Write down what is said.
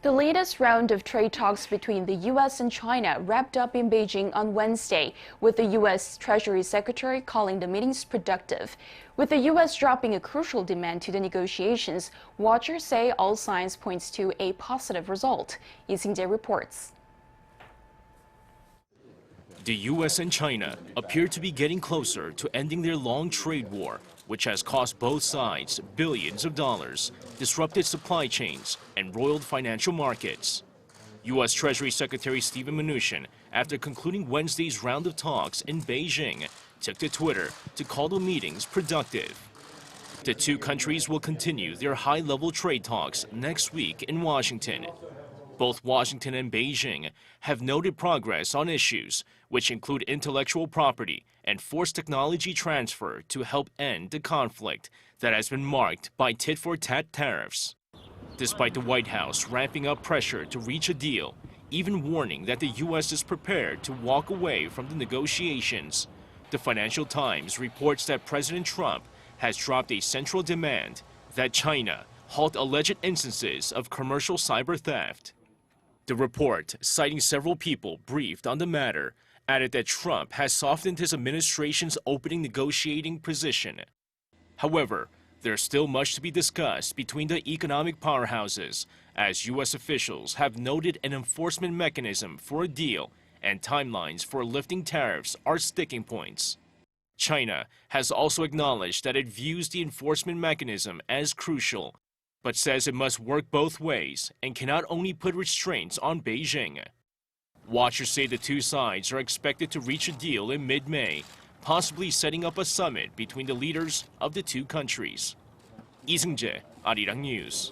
The latest round of trade talks between the U.S. and China wrapped up in Beijing on Wednesday, with the U.S. Treasury Secretary calling the meetings productive. With the U.S. dropping a crucial demand to the negotiations, watchers say all signs points to a positive result. Lee Sing-jae reports. The U.S. and China appear to be getting closer to ending their long trade war, which has cost both sides billions of dollars, disrupted supply chains, and roiled financial markets. U.S. Treasury Secretary Steven Mnuchin, after concluding Wednesday's round of talks in Beijing, took to Twitter to call the meetings productive. The two countries will continue their high-level trade talks next week in Washington. Both Washington and Beijing have noted progress on issues which include intellectual property and forced technology transfer to help end the conflict that has been marked by tit-for-tat tariffs. Despite the White House ramping up pressure to reach a deal, even warning that the U.S. is prepared to walk away from the negotiations, the Financial Times reports that President Trump has dropped a central demand that China halt alleged instances of commercial cyber theft. The report, citing several people briefed on the matter, added that Trump has softened his administration's opening negotiating position. However, there's still much to be discussed between the economic powerhouses, as U.S. officials have noted an enforcement mechanism for a deal and timelines for lifting tariffs are sticking points. China has also acknowledged that it views the enforcement mechanism as crucial, but says it must work both ways and cannot only put restraints on Beijing. Watchers say the two sides are expected to reach a deal in mid-May, possibly setting up a summit between the leaders of the two countries. Lee Sing-jae, Arirang News.